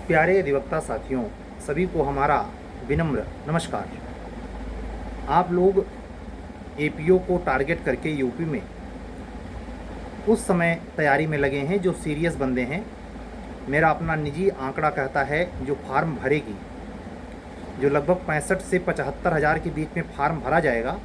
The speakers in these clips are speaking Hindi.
प्यारे अधिवक्ता साथियों, सभी को हमारा विनम्र नमस्कार। आप लोग एपीओ को टारगेट करके यूपी में उस समय तैयारी में लगे हैं जो सीरियस बंदे हैं। मेरा अपना निजी आंकड़ा कहता है जो फार्म भरेगी, जो लगभग 65 से 75 हज़ार के बीच में फार्म भरा जाएगा,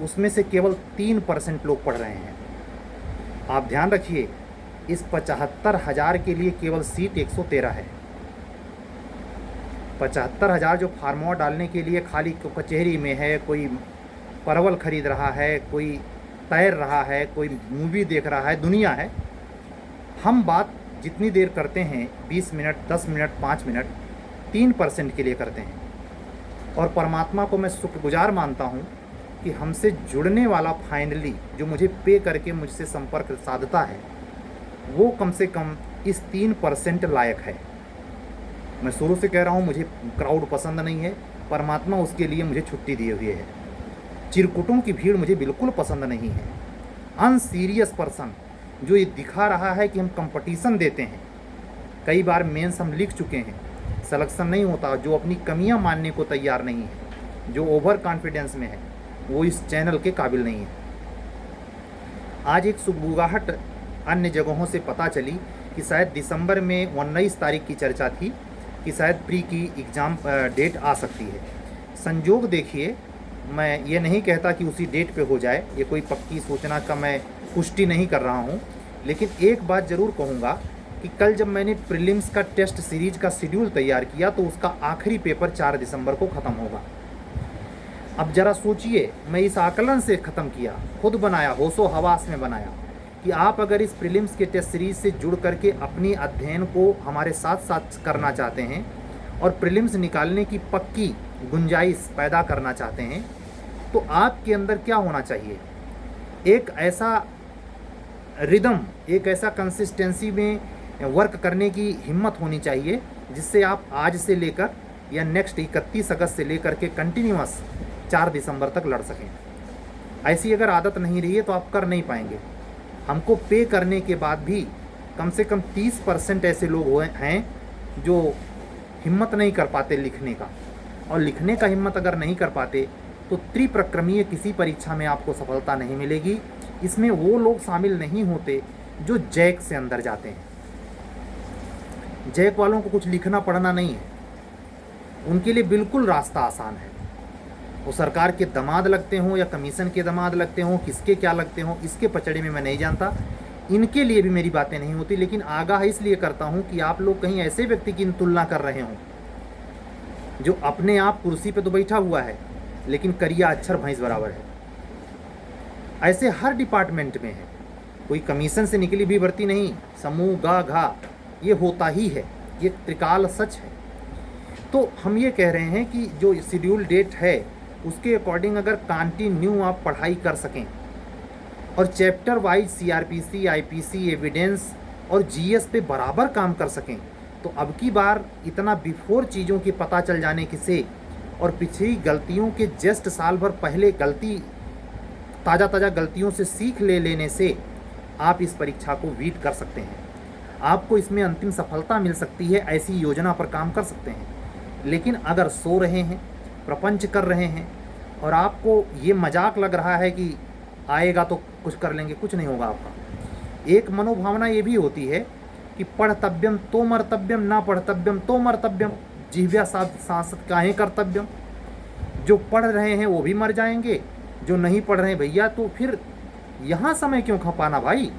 उसमें से केवल 3% लोग पढ़ रहे हैं। आप ध्यान रखिए, इस 75,000 के लिए केवल सीट 113 है। 75,000 जो फार्मवा डालने के लिए खाली कचहरी में है, कोई परवल खरीद रहा है, कोई तैर रहा है, कोई मूवी देख रहा है, दुनिया है। हम बात जितनी देर करते हैं 20 मिनट, 10 मिनट, 5 मिनट, 3% के लिए करते हैं। और परमात्मा को मैं शुक्रगुजार मानता हूँ कि हमसे जुड़ने वाला फाइनली जो मुझे पे करके मुझसे संपर्क साधता है, वो कम से कम इस 3% लायक है। मैं शुरू से कह रहा हूँ, मुझे क्राउड पसंद नहीं है। परमात्मा उसके लिए मुझे छुट्टी दिए हुए है। चिरकुटों की भीड़ मुझे बिल्कुल पसंद नहीं है। अनसीरियस पर्सन जो ये दिखा रहा है कि हम कंपटीशन देते हैं, कई बार मेंस हम लिख चुके हैं, सिलेक्शन नहीं होता, जो अपनी कमियां मानने को तैयार नहीं है, जो ओवर कॉन्फिडेंस में है, वो इस चैनल के काबिल नहीं है। आज एक सुगबुगाहट अन्य जगहों से पता चली कि शायद दिसंबर में 19 तारीख की चर्चा थी कि शायद प्री की एग्ज़ाम डेट आ सकती है। संजोग देखिए, मैं ये नहीं कहता कि उसी डेट पे हो जाए, ये कोई पक्की सूचना का मैं पुष्टि नहीं कर रहा हूँ, लेकिन एक बात ज़रूर कहूँगा कि कल जब मैंने प्रीलिम्स का टेस्ट सीरीज का शेड्यूल तैयार किया तो उसका आखिरी पेपर 4 दिसंबर को ख़त्म होगा। अब ज़रा सोचिए, मैं इस आकलन से ख़त्म किया, खुद बनाया, होशो हवास में बनाया कि आप अगर इस प्रीलिम्स के टेस्ट सीरीज से जुड़ करके अपनी अध्ययन को हमारे साथ साथ करना चाहते हैं और प्रीलिम्स निकालने की पक्की गुंजाइश पैदा करना चाहते हैं, तो आपके अंदर क्या होना चाहिए? एक ऐसा रिदम, एक ऐसा कंसिस्टेंसी में वर्क करने की हिम्मत होनी चाहिए जिससे आप आज से लेकर या नेक्स्ट 31 अगस्त से लेकर के कंटिन्यूअस 4 दिसंबर तक लड़ सकें। ऐसी अगर आदत नहीं रही है तो आप कर नहीं पाएंगे। हमको पे करने के बाद भी कम से कम 30% ऐसे लोग हैं जो हिम्मत नहीं कर पाते लिखने का, और लिखने का हिम्मत अगर नहीं कर पाते तो त्रिप्रक्रमीय किसी परीक्षा में आपको सफलता नहीं मिलेगी। इसमें वो लोग शामिल नहीं होते जो जैक से अंदर जाते हैं। जैक वालों को कुछ लिखना पढ़ना नहीं है, उनके लिए बिल्कुल रास्ता आसान है। वो सरकार के दामाद लगते हों या कमीशन के दामाद लगते हों, किसके क्या लगते हों, इसके पचड़े में मैं नहीं जानता। इनके लिए भी मेरी बातें नहीं होती, लेकिन आगाह इसलिए करता हूं कि आप लोग कहीं ऐसे व्यक्ति की तुलना कर रहे हों जो अपने आप कुर्सी पे तो बैठा हुआ है लेकिन करिया अक्षर भैंस बराबर है। ऐसे हर डिपार्टमेंट में है, कोई कमीशन से निकली भी भर्ती नहीं, समूह गा घा ये होता ही है, ये त्रिकाल सच है। तो हम ये कह रहे हैं कि जो शेड्यूल डेट है उसके अकॉर्डिंग अगर कंटिन्यू आप पढ़ाई कर सकें और chapter wise CrPC, IPC, evidence और जीएस पे बराबर काम कर सकें, तो अब की बार इतना बिफोर चीज़ों के पता चल जाने के से और पिछली गलतियों के जस्ट साल भर पहले ताज़ा गलतियों से सीख लेने से आप इस परीक्षा को वीट कर सकते हैं। आपको इसमें अंतिम सफलता मिल सकती है, ऐसी योजना पर काम कर सकते हैं। लेकिन अगर सो रहे हैं, प्रपंच कर रहे हैं और आपको ये मजाक लग रहा है कि आएगा तो कुछ कर लेंगे, कुछ नहीं होगा आपका। एक मनोभावना ये भी होती है कि पढ़तव्यम तो मर्तव्यम, ना पढ़तव्यम तो मर्तव्यम, जिह्वा सांसद काहे कर्तव्यम। जो पढ़ रहे हैं वो भी मर जाएंगे, जो नहीं पढ़ रहे हैं भैया तो फिर यहाँ समय क्यों खपाना भाई,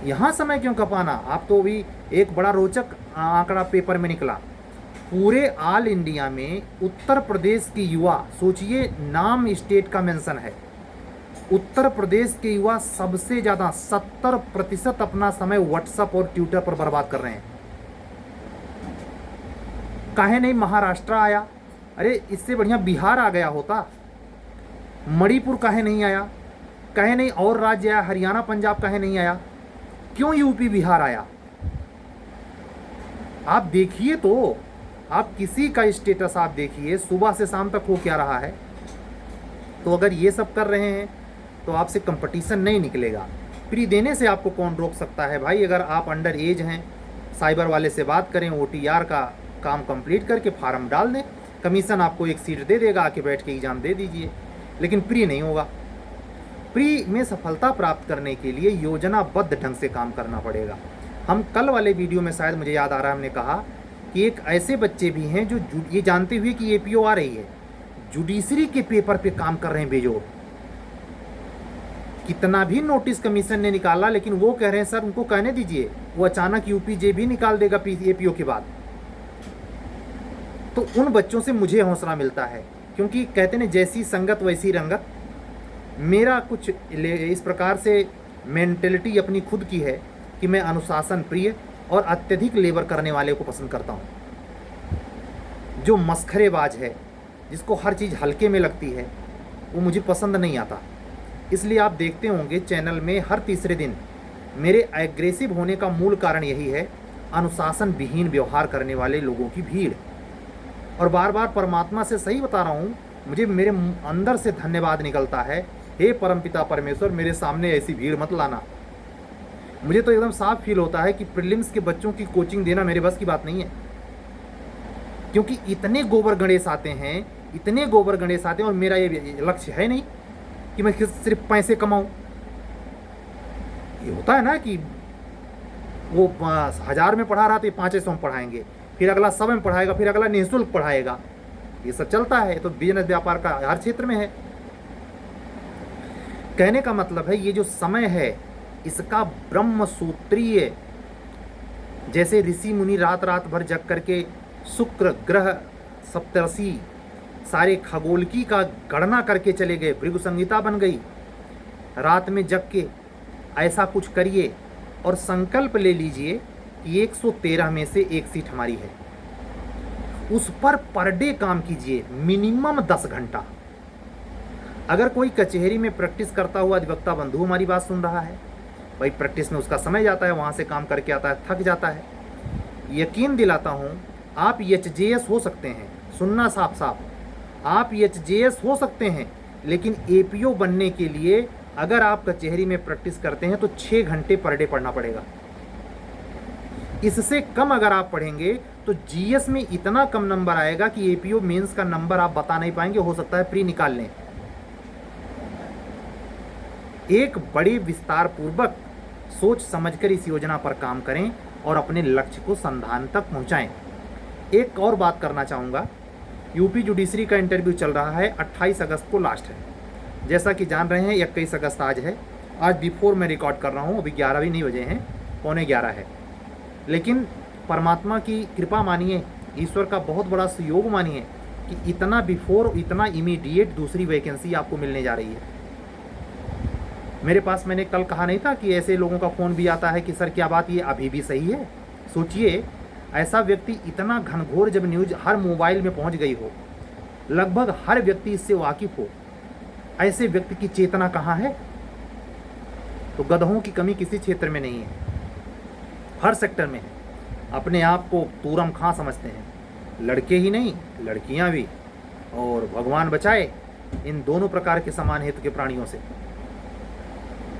यहाँ समय क्यों खपाना। आप तो भी एक बड़ा रोचक आंकड़ा पेपर में निकला, पूरे ऑल इंडिया में उत्तर प्रदेश के युवा, सोचिए नाम स्टेट का मेंशन है, उत्तर प्रदेश के युवा सबसे ज़्यादा 70% अपना समय व्हाट्सएप और ट्विटर पर बर्बाद कर रहे हैं। काहे नहीं महाराष्ट्र आया? अरे इससे बढ़िया बिहार आ गया होता। मणिपुर काहे नहीं आया? काहे नहीं और राज्य आया? हरियाणा, पंजाब काहे नहीं आया? क्यों यूपी बिहार आया? आप देखिए तो, आप किसी का स्टेटस आप देखिए, सुबह से शाम तक हो क्या रहा है। तो अगर ये सब कर रहे हैं तो आपसे कंपटीशन नहीं निकलेगा। प्री देने से आपको कौन रोक सकता है भाई? अगर आप अंडर एज हैं, साइबर वाले से बात करें, OTR का काम कंप्लीट करके फार्म डाल दें, कमीशन आपको एक सीट दे देगा, आके बैठ के एग्ज़ाम दे दीजिए। लेकिन प्री नहीं होगा। प्री में सफलता प्राप्त करने के लिए योजनाबद्ध ढंग से काम करना पड़ेगा। हम कल वाले वीडियो में, शायद मुझे याद आ रहा है, हमने कहा कि एक ऐसे बच्चे भी हैं जो ये जानते हुए कि APO आ रही है, जुडिशरी के पेपर पे काम कर रहे हैं बेजोड़। कितना भी नोटिस कमीशन ने निकाला, लेकिन वो कह रहे हैं सर उनको कहने दीजिए, वो अचानक UPJ भी निकाल देगा APO के बाद। तो उन बच्चों से मुझे हौसला मिलता है, क्योंकि कहते हैं जैसी संगत वैसी रंगत। मेरा कुछ इस प्रकार से मेंटेलिटी अपनी खुद की है कि मैं अनुशासन प्रिय और अत्यधिक लेबर करने वाले को पसंद करता हूँ। जो मस्खरेबाज है, जिसको हर चीज़ हल्के में लगती है, वो मुझे पसंद नहीं आता। इसलिए आप देखते होंगे चैनल में हर तीसरे दिन मेरे एग्रेसिव होने का मूल कारण यही है, अनुशासन विहीन व्यवहार करने वाले लोगों की भीड़। और बार बार परमात्मा से सही बता रहा हूँ, मुझे मेरे अंदर से धन्यवाद निकलता है, हे परमपिता परमेश्वर, मेरे सामने ऐसी भीड़ मत लाना। मुझे तो एकदम साफ फील होता है कि प्रीलिम्स के बच्चों की कोचिंग देना मेरे बस की बात नहीं है, क्योंकि इतने गोबर गणेश आते हैं, इतने गोबर गणेश आते हैं, और मेरा ये लक्ष्य है नहीं कि मैं सिर्फ पैसे कमाऊं। ये होता है ना कि वो 1000 में पढ़ा रहा तो 500 में पढ़ाएंगे, फिर अगला 100 में पढ़ाएगा, फिर अगला निःशुल्क पढ़ाएगा। ये सब चलता है, तो बिजनेस व्यापार का हर क्षेत्र में है। कहने का मतलब है, ये जो समय है इसका ब्रह्म सूत्रीय, जैसे ऋषि मुनि रात रात भर जग करके शुक्र ग्रह सप्तर्षि सारे खगोलकी का गणना करके चले गए, भृगु संहिता बन गई। रात में जग के ऐसा कुछ करिए और संकल्प ले लीजिए कि 113 में से एक सीट हमारी है। उस पर डे काम कीजिए, मिनिमम 10 घंटा। अगर कोई कचहरी में प्रैक्टिस करता हुआ अधिवक्ता बंधु हमारी बात सुन रहा है, भाई प्रैक्टिस में उसका समय जाता है, वहाँ से काम करके आता है, थक जाता है। यकीन दिलाता हूँ, आप HJS हो सकते हैं, सुनना साफ साफ, आप HJS हो सकते हैं, लेकिन APO बनने के लिए अगर आप कचहरी में प्रैक्टिस करते हैं तो 6 घंटे पर डे पढ़ना पड़ेगा। इससे कम अगर आप पढ़ेंगे तो GS में इतना कम नंबर आएगा कि APO मेंस का नंबर आप बता नहीं पाएंगे, हो सकता है प्री निकाल लें। एक बड़े विस्तार पूर्वक सोच समझकर इस योजना पर काम करें और अपने लक्ष्य को संधान तक पहुंचाएं। एक और बात करना चाहूँगा, यूपी जुडिशरी का इंटरव्यू चल रहा है, 28 अगस्त को लास्ट है। जैसा कि जान रहे हैं 21 अगस्त आज है। आज बिफोर मैं रिकॉर्ड कर रहा हूँ, अभी 11 भी नहीं बजे हैं, 11:15 है। लेकिन परमात्मा की कृपा मानिए, ईश्वर का बहुत बड़ा सहयोग मानिए कि इतना बिफोर, इतना इमीडिएट दूसरी वैकेंसी आपको मिलने जा रही है। मेरे पास, मैंने कल कहा नहीं था कि ऐसे लोगों का फ़ोन भी आता है कि सर क्या बात, ये अभी भी सही है? सोचिए, ऐसा व्यक्ति, इतना घनघोर जब न्यूज़ हर मोबाइल में पहुंच गई हो, लगभग हर व्यक्ति इससे वाकिफ़ हो, ऐसे व्यक्ति की चेतना कहाँ है? तो गधों की कमी किसी क्षेत्र में नहीं है, हर सेक्टर में है। अपने आप को तूरम खां समझते हैं, लड़के ही नहीं लड़कियां भी, और भगवान बचाए इन दोनों प्रकार के समान हेतु के प्राणियों से।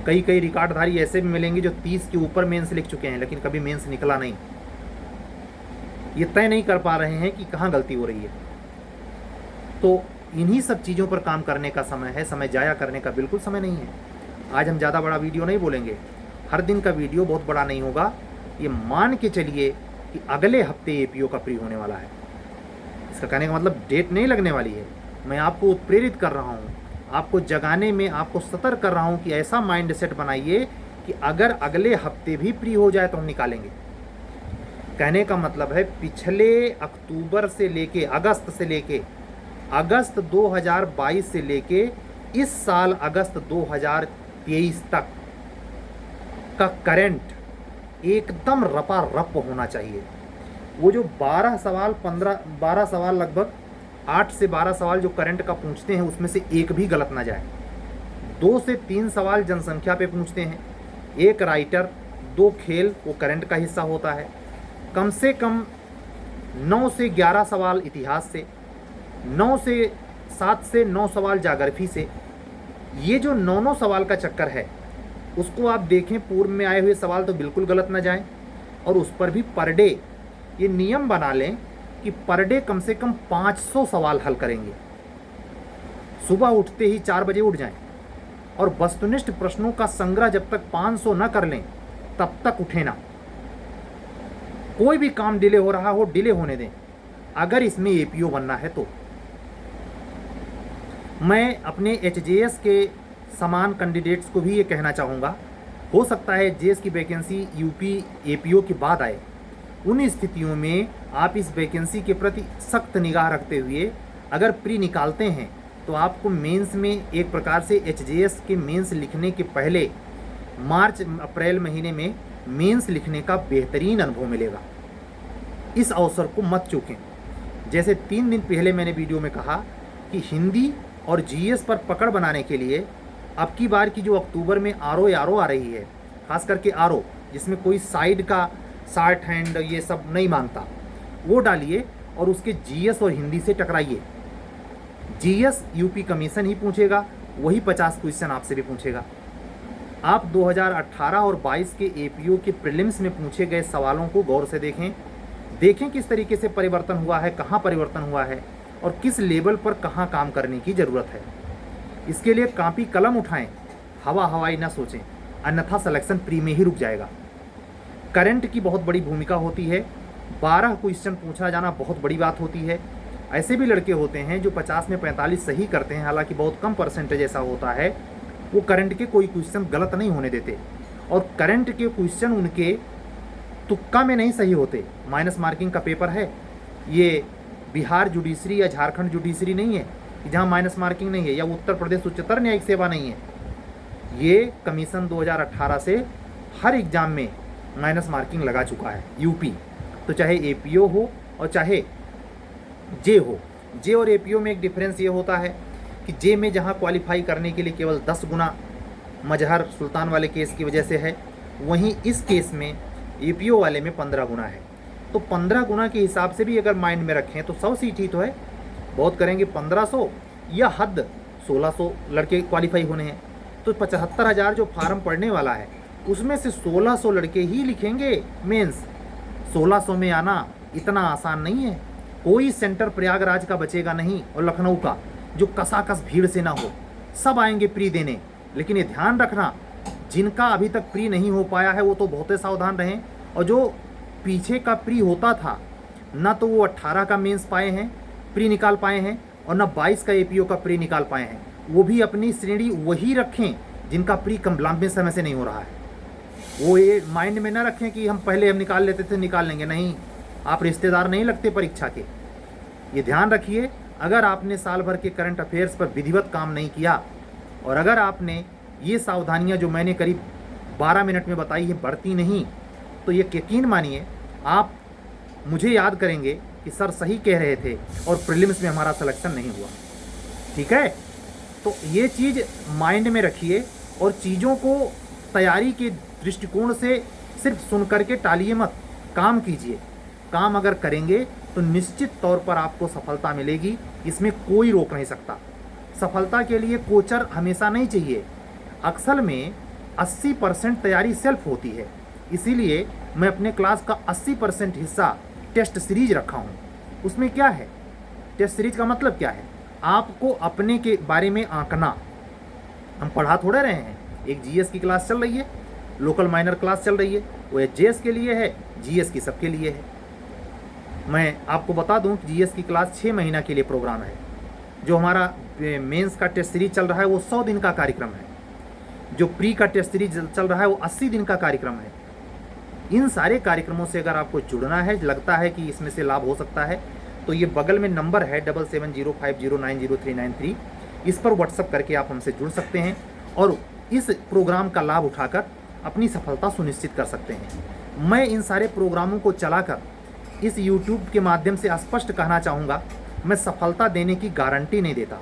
कई रिकॉर्डधारी ऐसे भी मिलेंगे जो 30 के ऊपर मेंस लिख चुके हैं, लेकिन कभी मेंस निकला नहीं। ये तय नहीं कर पा रहे हैं कि कहाँ गलती हो रही है। तो इन्हीं सब चीज़ों पर काम करने का समय है, समय जाया करने का बिल्कुल समय नहीं है। आज हम ज़्यादा बड़ा वीडियो नहीं बोलेंगे, हर दिन का वीडियो बहुत बड़ा नहीं होगा। ये मान के चलिए कि अगले हफ्ते APO का प्री होने वाला है। इसका कहने का मतलब डेट नहीं लगने वाली है। मैं आपको उत्प्रेरित कर रहा हूँ, आपको जगाने में, आपको सतर्क कर रहा हूँ कि ऐसा माइंड सेट बनाइए कि अगर अगले हफ्ते भी प्री हो जाए तो हम निकालेंगे। कहने का मतलब है, पिछले अक्टूबर से लेके अगस्त से लेके अगस्त 2022 से लेके इस साल अगस्त 2023 तक का करंट एकदम रपा रप होना चाहिए। वो जो 12 सवाल लगभग 8 से 12 सवाल जो करंट का पूछते हैं, उसमें से एक भी गलत ना जाए। 2 से 3 सवाल जनसंख्या पे पूछते हैं, 1 राइटर, 2 खेल, वो करंट का हिस्सा होता है। कम से कम 9 से 11 सवाल इतिहास से, 7 से 9 सवाल ज्योग्राफी से। ये जो 9 सवाल का चक्कर है, उसको आप देखें, पूर्व में आए हुए सवाल तो बिल्कुल गलत ना जाएं। और उस पर भी पर डे ये नियम बना लें कि पर डे कम से कम 500 सवाल हल करेंगे। सुबह उठते ही 4 बजे उठ जाएं और वस्तुनिष्ठ प्रश्नों का संग्रह जब तक 500 न कर लें तब तक उठे ना। कोई भी काम डिले हो रहा हो, डिले होने दें, अगर इसमें एपीओ बनना है तो। मैं अपने एचजेएस के समान कैंडिडेट्स को भी ये कहना चाहूँगा, हो सकता है जेएस की वैकेंसी यूपी एपीओ के बाद आए। उन स्थितियों में आप इस वैकेंसी के प्रति सख्त निगाह रखते हुए अगर प्री निकालते हैं तो आपको मेंस में एक प्रकार से एचजेएस के मेंस लिखने के पहले मार्च अप्रैल महीने में मेंस लिखने का बेहतरीन अनुभव मिलेगा। इस अवसर को मत चूकें। जैसे 3 दिन पहले मैंने वीडियो में कहा कि हिंदी और जीएस पर पकड़ बनाने के लिए अब की बार की जो अक्टूबर में आरओ आ रही है, खास करके आरओ जिसमें कोई साइड का शार्ट हैंड ये सब नहीं मांगता, वो डालिए और उसके जीएस और हिंदी से टकराइए। जीएस यूपी कमीशन ही पूछेगा, वही 50 क्वेश्चन आपसे भी पूछेगा। आप 2018 और 22 के एपीओ के प्रीलिम्स में पूछे गए सवालों को गौर से देखें किस तरीके से परिवर्तन हुआ है, कहाँ परिवर्तन हुआ है और किस लेवल पर कहाँ काम करने की ज़रूरत है। इसके लिए कॉपी कलम उठाएं, हवाई ना सोचें, अन्यथा सिलेक्शन प्री में ही रुक जाएगा। करंट की बहुत बड़ी भूमिका होती है। 12 क्वेश्चन पूछा जाना बहुत बड़ी बात होती है। ऐसे भी लड़के होते हैं जो 50 में 45 सही करते हैं, हालांकि बहुत कम परसेंटेज ऐसा होता है, वो करंट के कोई क्वेश्चन गलत नहीं होने देते और करंट के क्वेश्चन उनके तुक्का में नहीं सही होते। माइनस मार्किंग का पेपर है, ये बिहार जुडिशरी या झारखंड जुडिशरी नहीं है कि जहाँ माइनस मार्किंग नहीं है, या उत्तर प्रदेश उच्चतर न्यायिक सेवा नहीं है। ये कमीशन 2018 से हर एग्ज़ाम में माइनस मार्किंग लगा चुका है यूपी। तो चाहे एपीओ हो और चाहे जे हो, जे और एपीओ में एक डिफरेंस ये होता है कि जे में जहाँ क्वालिफाई करने के लिए केवल 10 गुना मजहर सुल्तान वाले केस की वजह से है, वहीं इस केस में एपीओ वाले में 15 गुना है। तो 15 गुना के हिसाब से भी अगर माइंड में रखें तो 100 सीट ही तो है, बहुत करेंगे 1500 या हद 1600 लड़के क्वालिफाई होने हैं। तो 75,000 जो फार्म पड़ने वाला है उसमें से 1600 लड़के ही लिखेंगे मेंस। 1600 में आना इतना आसान नहीं है। कोई सेंटर प्रयागराज का बचेगा नहीं और लखनऊ का जो कसाकस भीड़ से ना हो, सब आएंगे प्री देने। लेकिन ये ध्यान रखना, जिनका अभी तक प्री नहीं हो पाया है वो तो बहुत ही सावधान रहें, और जो पीछे का प्री होता था ना तो वो 18 का मेंस पाए हैं, प्री निकाल पाए हैं, और ना 22 का एपीओ का प्री निकाल पाए हैं, वो भी अपनी श्रेणी वही रखें जिनका प्री कम लंबे समय से नहीं हो रहा है। वो ये माइंड में ना रखें कि हम पहले हम निकाल लेते थे निकाल लेंगे, नहीं, आप रिश्तेदार नहीं लगते परीक्षा के। ये ध्यान रखिए, अगर आपने साल भर के करंट अफेयर्स पर विधिवत काम नहीं किया और अगर आपने ये सावधानियां जो मैंने करीब 12 मिनट में बताई है बरती नहीं, तो ये यकीन मानिए आप मुझे याद करेंगे कि सर सही कह रहे थे और प्रीलिम्स में हमारा सिलेक्शन नहीं हुआ। ठीक है, तो ये चीज़ माइंड में रखिए और चीज़ों को तैयारी के दृष्टिकोण से सिर्फ सुन करके टालिए मत, काम कीजिए। काम अगर करेंगे तो निश्चित तौर पर आपको सफलता मिलेगी, इसमें कोई रोक नहीं सकता। सफलता के लिए कोचर हमेशा नहीं चाहिए। अक्सर में 80% तैयारी सेल्फ होती है, इसीलिए मैं अपने क्लास का 80% हिस्सा टेस्ट सीरीज रखा हूँ। उसमें क्या है, टेस्ट सीरीज का मतलब क्या है, आपको अपने के बारे में आंकना। हम पढ़ा थोड़े रहे हैं, एक जीएस की क्लास चल रही है, लोकल माइनर क्लास चल रही है, वो एचजेएस के लिए है, जीएस की सबके लिए है। मैं आपको बता दूं कि जीएस की क्लास 6 महीना के लिए प्रोग्राम है। जो हमारा मेंस का टेस्ट सीरीज चल रहा है वो 100 दिन का कार्यक्रम है। जो प्री का टेस्ट सीरीज चल रहा है वो 80 दिन का कार्यक्रम है। इन सारे कार्यक्रमों से अगर आपको जुड़ना है, लगता है कि इसमें से लाभ हो सकता है, तो ये बगल में नंबर है 7705090393, इस पर व्हाट्सअप करके आप हमसे जुड़ सकते हैं और इस प्रोग्राम का लाभ उठाकर अपनी सफलता सुनिश्चित कर सकते हैं। मैं इन सारे प्रोग्रामों को चलाकर इस YouTube के माध्यम से स्पष्ट कहना चाहूँगा, मैं सफलता देने की गारंटी नहीं देता।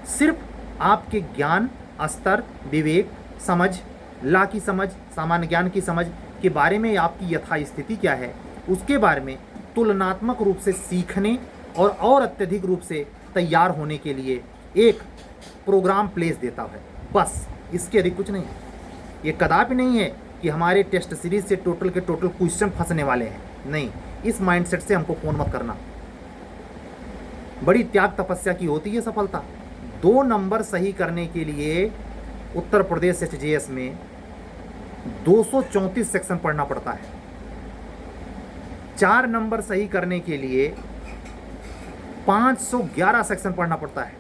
सिर्फ आपके ज्ञान स्तर, विवेक, समझ, ला की समझ, सामान्य ज्ञान की समझ के बारे में आपकी यथास्थिति क्या है, उसके बारे में तुलनात्मक रूप से सीखने और अत्यधिक रूप से तैयार होने के लिए एक प्रोग्राम प्लेस देता है। बस इसके अधिक कुछ नहीं है। ये कदापि नहीं है कि हमारे टेस्ट सीरीज से टोटल के टोटल क्वेश्चन फंसने वाले हैं, नहीं, इस माइंडसेट से हमको फ़ोन मत करना। बड़ी त्याग तपस्या की होती है सफलता। 2 नंबर सही करने के लिए उत्तर प्रदेश एचजीएस में 234 सेक्शन पढ़ना पड़ता है। 4 नंबर सही करने के लिए 511 सेक्शन पढ़ना पड़ता है।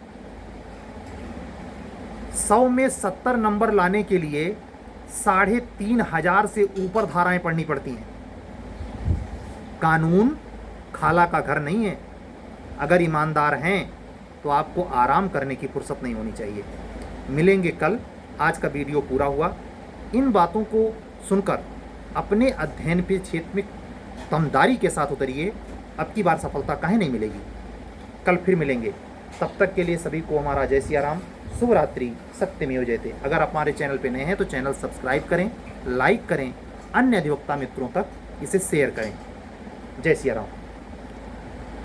100 में 70 नंबर लाने के लिए 3,500 से ऊपर धाराएं पढ़नी पड़ती हैं। कानून खाला का घर नहीं है। अगर ईमानदार हैं तो आपको आराम करने की फुर्सत नहीं होनी चाहिए। मिलेंगे कल। आज का वीडियो पूरा हुआ। इन बातों को सुनकर अपने अध्ययन पे क्षेत्र में दमदारी के साथ उतरिए। अब की बार सफलता काहे नहीं मिलेगी। कल फिर मिलेंगे। तब तक के लिए सभी को हमारा जय सिया राम, शुभ रात्रि, सत्यमेव जयते। अगर आप हमारे चैनल पे नए हैं तो चैनल सब्सक्राइब करें, लाइक करें, अन्य अधिवक्ता मित्रों तक इसे शेयर करें। जय सिया राम।